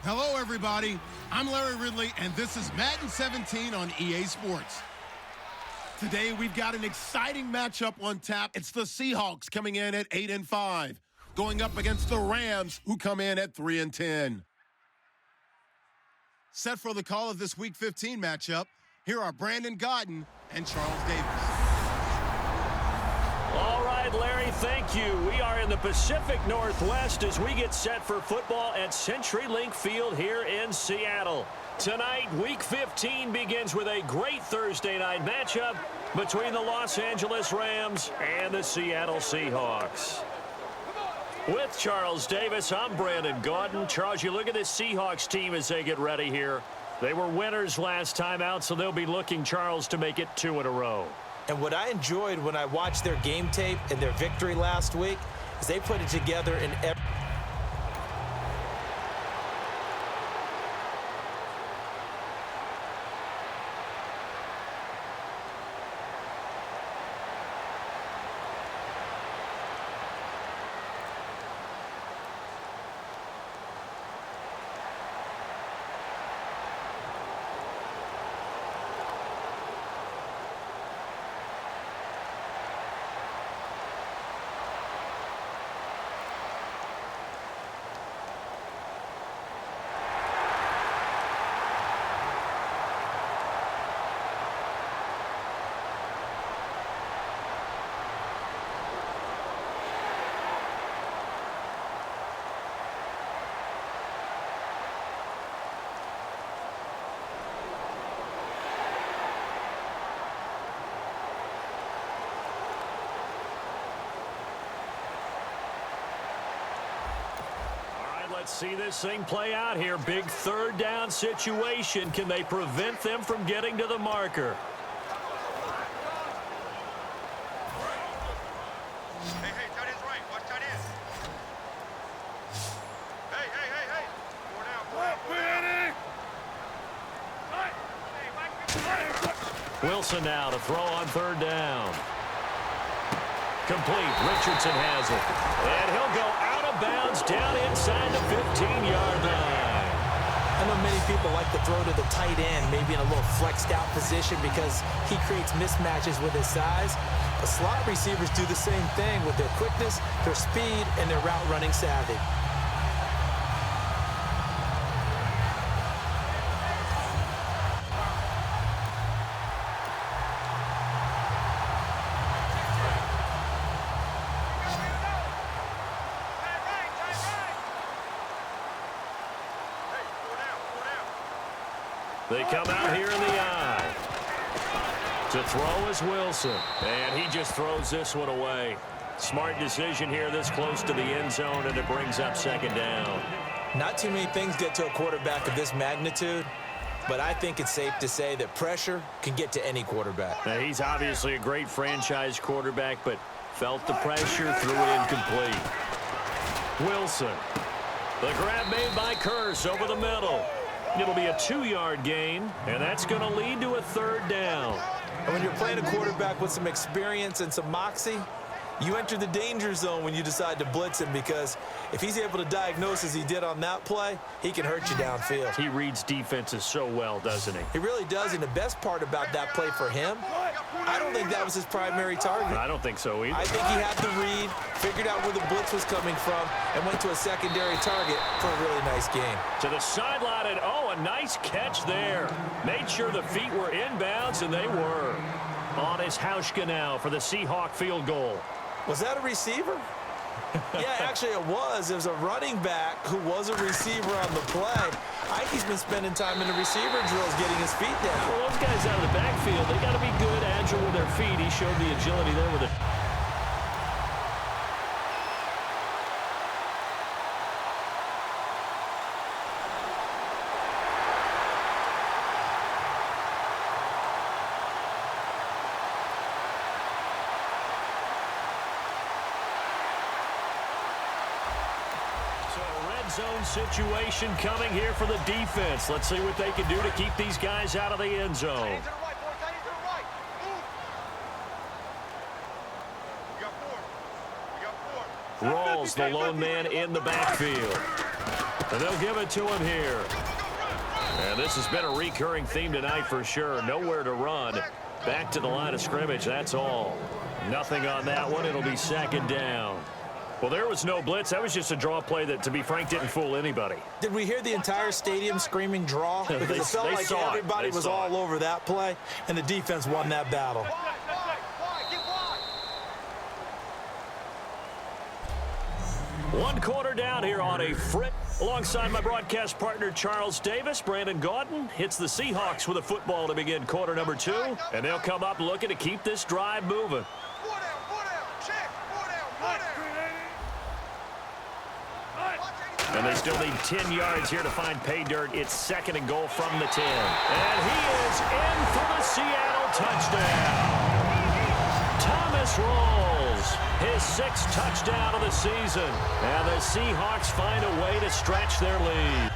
Hello, everybody. I'm Larry Ridley, and this is Madden 17 on EA Sports. Today, we've got an exciting matchup on tap. It's the Seahawks coming in at 8-5, going up against the Rams, who come in at 3-10. Set for the call of this Week 15 matchup, here are Brandon Gaudin and Charles Davis. All right, Larry, thank you. We are in the Pacific Northwest as we get set for football at CenturyLink Field here in Seattle. Tonight, Week 15 begins with a great Thursday night matchup between the Los Angeles Rams and the Seattle Seahawks. With Charles Davis, I'm Brandon Gaudin. Charles, you look at this Seahawks team as they get ready here. They were winners last time out, so they'll be looking, Charles, to make it 2 in a row. And what I enjoyed when I watched their game tape and their victory last week is they put it together in every... Let's see this thing play out here. Big third down situation. Can they prevent them from getting to the marker? Hey, tight end's right. Watch tight end. Hey. 4 down. Wilson now to throw on third down. Complete. Richardson has it. And he'll go out of bounds down inside the 15-yard line. I know many people like to throw to the tight end, maybe in a little flexed out position because he creates mismatches with his size. But slot receivers do the same thing with their quickness, their speed, and their route running savvy. They come out here in the eye. To throw is Wilson. And he just throws this one away. Smart decision here this close to the end zone, and it brings up second down. Not too many things get to a quarterback of this magnitude, but I think it's safe to say that pressure can get to any quarterback. Now, he's obviously a great franchise quarterback, but felt the pressure, threw it incomplete. Wilson. The grab made by Curse over the middle. It'll be a 2-yard gain, and that's going to lead to a third down. And when you're playing a quarterback with some experience and some moxie, you enter the danger zone when you decide to blitz him, because if he's able to diagnose as he did on that play, he can hurt you downfield. He reads defenses so well, doesn't he? He really does, and the best part about that play for him, I don't think that was his primary target. I don't think so either. I think he had the read, figured out where the blitz was coming from, and went to a secondary target for a really nice game. To the sideline, and oh, a nice catch there. Made sure the feet were inbounds, and they were. On is Hauschka now for the Seahawk field goal. Was that a receiver? Yeah, actually it was. It was a running back who was a receiver on the play. Ike's been spending time in the receiver drills getting his feet down. Well, those guys out of the backfield, they got to be good, agile with their feet. He showed the agility there with it. Zone situation coming here for the defense. Let's see what they can do to keep these guys out of the end zone. Rawls, the lone man in the backfield. And they'll give it to him here. And this has been a recurring theme tonight for sure. Nowhere to run. Back to the line of scrimmage, that's all. Nothing on that one. It'll be second down. Well, there was no blitz. That was just a draw play that, to be frank, didn't fool anybody. Did we hear the entire stadium screaming draw? Because it felt like everybody was all over that play, and the defense won that battle. One quarter down here on a frit. Alongside my broadcast partner, Charles Davis, Brandon Gaudin hits the Seahawks with a football to begin quarter number 2. And they'll come up looking to keep this drive moving. And they still need 10 yards here to find pay dirt. It's second and goal from the 10. And he is in for the Seattle touchdown. Thomas rolls his 6th touchdown of the season. And the Seahawks find a way to stretch their lead.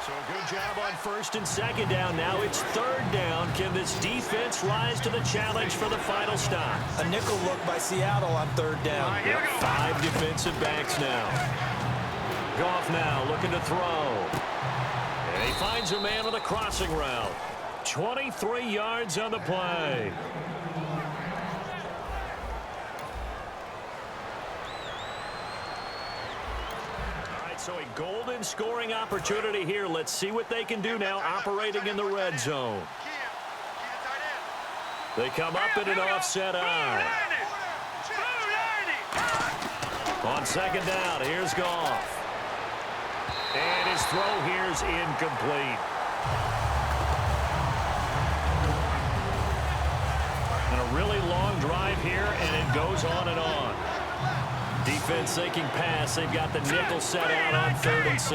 So a good job on first and second down. Now it's third down. Can this defense rise to the challenge for the final stop? A nickel look by Seattle on third down. Yep, 5 defensive backs now. Goff now looking to throw. And he finds a man on the crossing route. 23 yards on the play. So a golden scoring opportunity here. Let's see what they can do now operating in the red zone. They come up in an offset eye. On second down, here's Goff. And his throw here's incomplete. And a really long drive here, and it goes on and on. Defense thinking pass. They've got the nickel set out on 3rd and 6.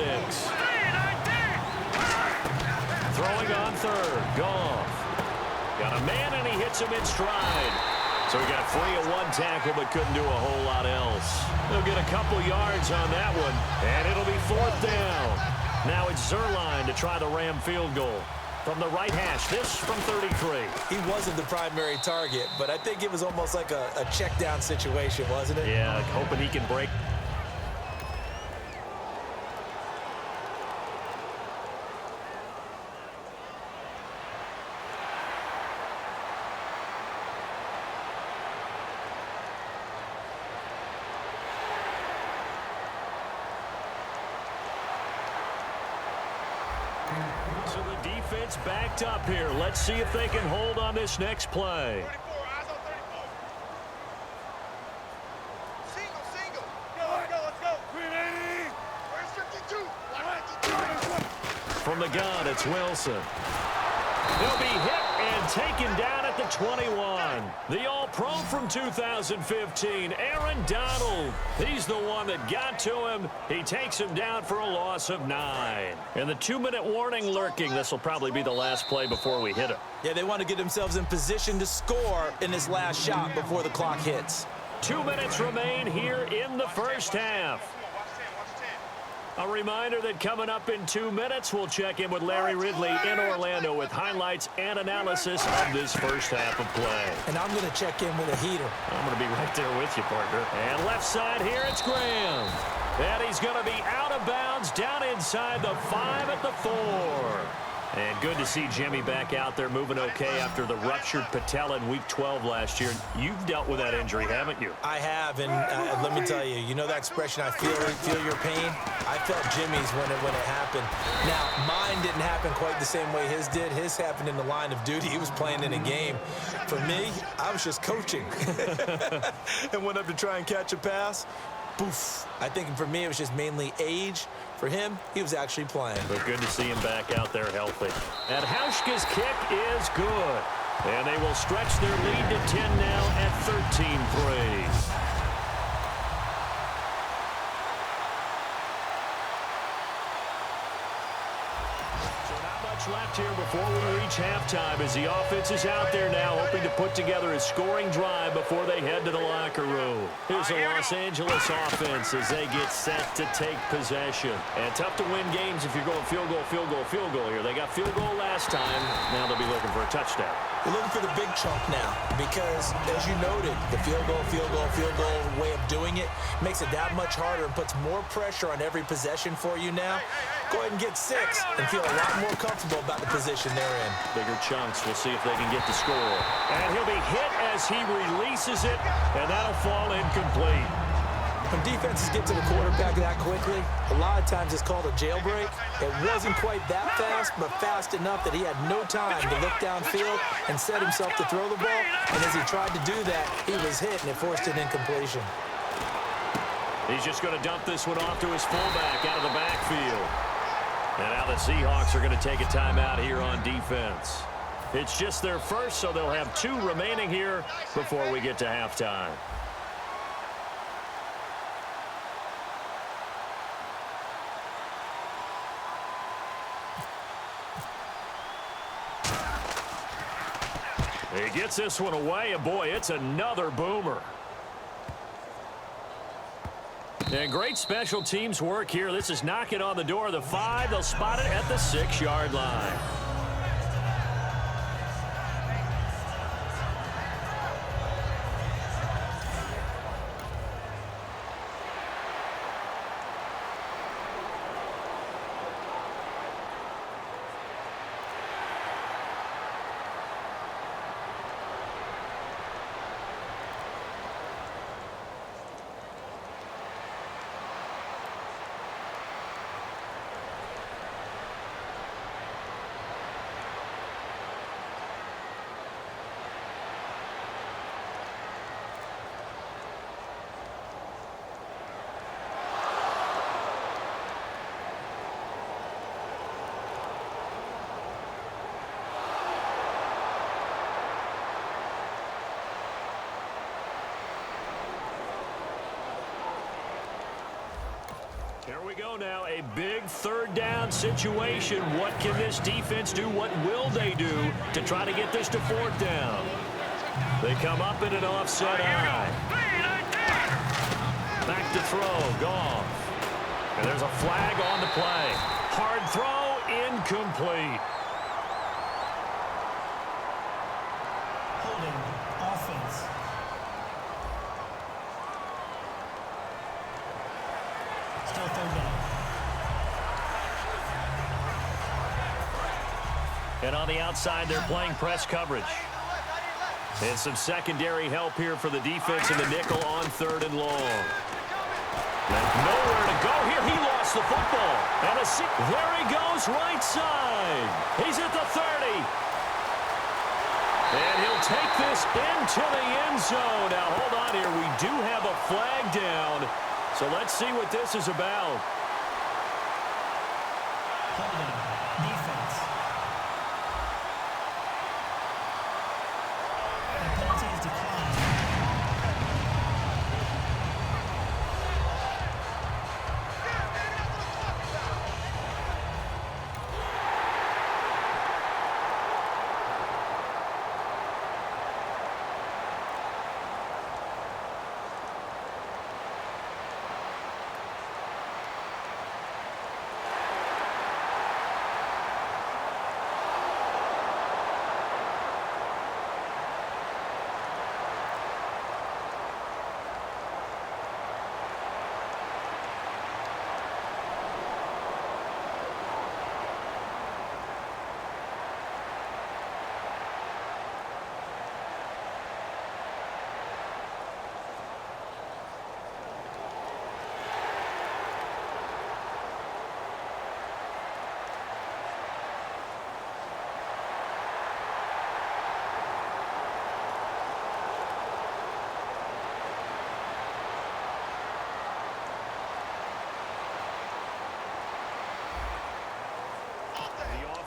Throwing on third. Goff. Got a man, and he hits him in stride. So he got free of 1 tackle, but couldn't do a whole lot else. They'll get a couple yards on that one, and it'll be 4th down. Now it's Zerline to try the Ram field goal. From the right hash, this from 33. He wasn't the primary target, but I think it was almost like a check down situation, wasn't it? Yeah, hoping he can break. So the defense backed up here. Let's see if they can hold on this next play. 34, eyes on 34. Single. Let's go. Where's 52? From the gun, it's Wilson. He'll be hit and taken down at the 21. The All-Pro from 2015, Aaron Donald. He's the one that got to him. He takes him down for a loss of 9. And the 2-minute warning lurking. This will probably be the last play before we hit it. Yeah, they want to get themselves in position to score in this last shot before the clock hits. 2 minutes remain here in the first half. A reminder that coming up in 2 minutes, we'll check in with Larry Ridley in Orlando with highlights and analysis of this first half of play. And I'm going to check in with a heater. I'm going to be right there with you, partner. And left side here, it's Graham. And he's going to be out of bounds down inside the 5 at the 4. And good to see Jimmy back out there moving okay after the ruptured patella in Week 12 last year. You've dealt with that injury, haven't you? I have, and let me tell you, you know that expression, I feel your pain? I felt Jimmy's when it happened. Now, mine didn't happen quite the same way his did. His happened in the line of duty. He was playing in a game. For me, I was just coaching. And went up to try and catch a pass. Poof. I think for me, it was just mainly age. For him, he was actually playing. But good to see him back out there healthy. And Hauschka's kick is good. And they will stretch their lead to 10 now at 13-3. Left here before we reach halftime as the offense is out there now hoping to put together a scoring drive before they head to the locker room. Here's the Los Angeles offense as they get set to take possession. And tough to win games if you're going field goal, field goal, field goal here. They got field goal last time. Now they'll be looking for a touchdown. We're looking for the big chunk now because, as you noted, the field goal way of doing it makes it that much harder and puts more pressure on every possession for you now. Go ahead and get 6 and feel a lot more comfortable about the position they're in. Bigger chunks. We'll see if they can get the score. And he'll be hit as he releases it, and that'll fall incomplete. When defenses get to the quarterback that quickly, a lot of times it's called a jailbreak. It wasn't quite that fast, but fast enough that he had no time to look downfield and set himself to throw the ball. And as he tried to do that, he was hit, and it forced an incompletion. He's just going to dump this one off to his fullback out of the backfield. And now the Seahawks are going to take a timeout here on defense. It's just their first, so they'll have 2 remaining here before we get to halftime. He gets this one away, and boy, it's another boomer. And great special teams work here. This is knocking on the door of the 5. They'll spot it at the 6-yard line. Here we go now, a big 3rd down situation. What can this defense do? What will they do to try to get this to 4th down? They come up in an offset eye. Back to throw, Goff. And there's a flag on the play. Hard throw, incomplete. Holding offense. Still 3rd down. And on the outside, they're playing press coverage. And some secondary help here for the defense in the nickel on 3rd and long. And nowhere to go here. He lost the football. And there he goes, right side. He's at the 30. And he'll take this into the end zone. Now, hold on here. We do have a flag down. So let's see what this is about. Holding defense. The penalty is declined.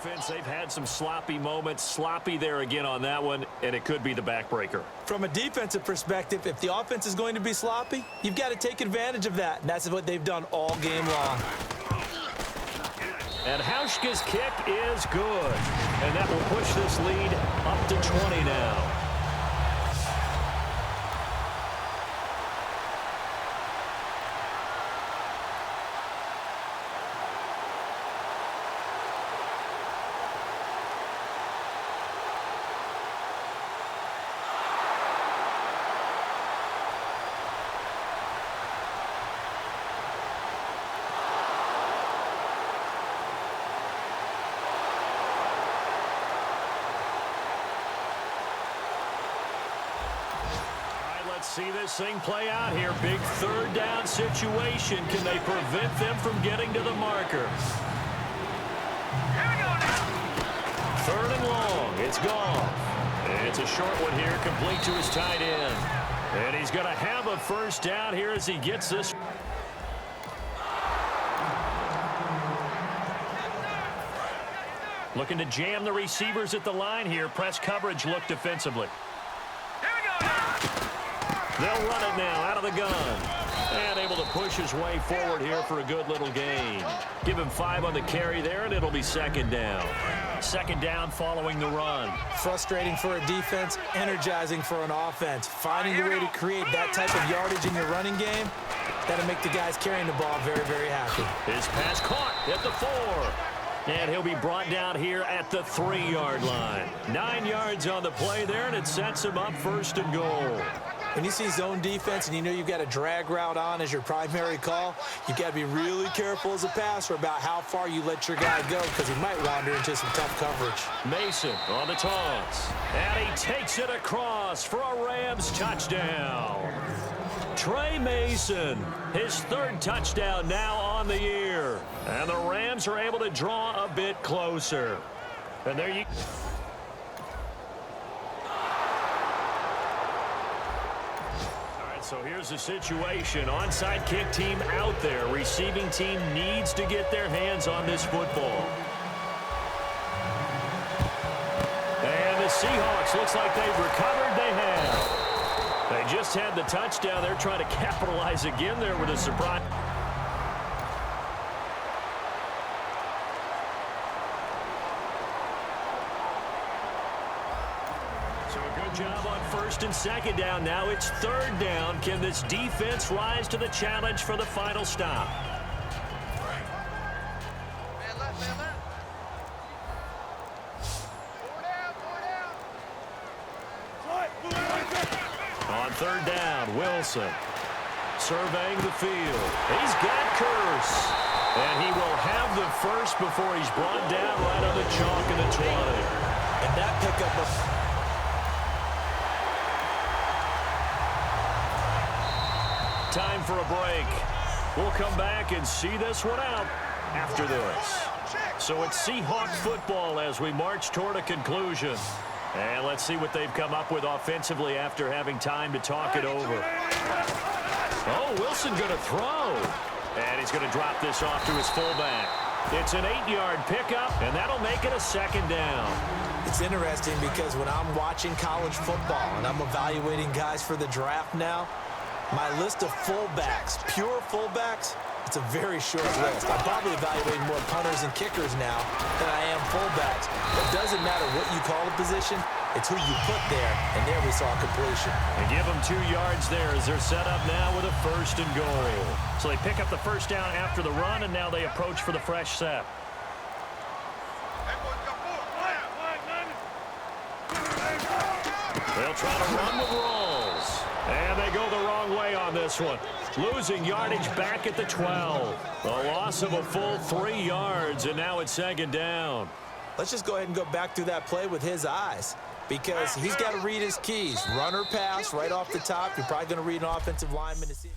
defense, they've had some sloppy moments. Sloppy there again on that one, and it could be the backbreaker. From a defensive perspective, if the offense is going to be sloppy, you've got to take advantage of that, and that's what they've done all game long. And Hauschka's kick is good, and that will push this lead up to 20 now. Let's see this thing play out here. Big third down situation. Can they prevent them from getting to the marker? Third and long. It's gone. It's a short one here, complete to his tight end. And he's going to have a first down here as he gets this. Looking to jam the receivers at the line here. Press coverage look defensively. They'll run it now out of the gun. And able to push his way forward here for a good little gain. Give him 5 on the carry there, and it'll be second down. Second down following the run. Frustrating for a defense, energizing for an offense. Finding a way to create that type of yardage in your running game, that'll make the guys carrying the ball very, very happy. His pass caught at the 4. And he'll be brought down here at the 3-yard line. 9 yards on the play there, and it sets him up first and goal. When you see zone defense and you know you've got a drag route on as your primary call, you've got to be really careful as a passer about how far you let your guy go because he might wander into some tough coverage. Mason on the toss. And he takes it across for a Rams touchdown. Trey Mason, his 3rd touchdown now on the year. And the Rams are able to draw a bit closer. And there you go. So here's the situation. Onside kick team out there. Receiving team needs to get their hands on this football. And the Seahawks looks like they've recovered. They have. They just had the touchdown. They're trying to capitalize again there with a surprise. Job on 1st and 2nd down. Now it's 3rd down. Can this defense rise to the challenge for the final stop? Man left, man left. 4 down. On 3rd down, Wilson surveying the field. He's got Curse. And he will have the first before he's brought down right on the chalk of the 20. And that pickup of... Time for a break. We'll come back and see this one out after this. So it's Seahawks football as we march toward a conclusion. And let's see what they've come up with offensively after having time to talk it over. Oh, Wilson going to throw. And he's going to drop this off to his fullback. It's an 8-yard pickup, and that'll make it a 2nd down. It's interesting because when I'm watching college football and I'm evaluating guys for the draft now, my list of fullbacks, pure fullbacks, it's a very short list. I'm probably evaluating more punters and kickers now than I am fullbacks. It doesn't matter what you call a position, it's who you put there, and there we saw completion. And give them 2 yards there as they're set up now with a 1st and goal. So they pick up the 1st down after the run, and now they approach for the fresh set. They'll try to run with Rawls. And they go the wrong way on this one. Losing yardage back at the 12. A loss of a full 3 yards, and now it's 2nd down. Let's just go ahead and go back through that play with his eyes because he's got to read his keys. Run or pass right off the top. You're probably going to read an offensive lineman to see.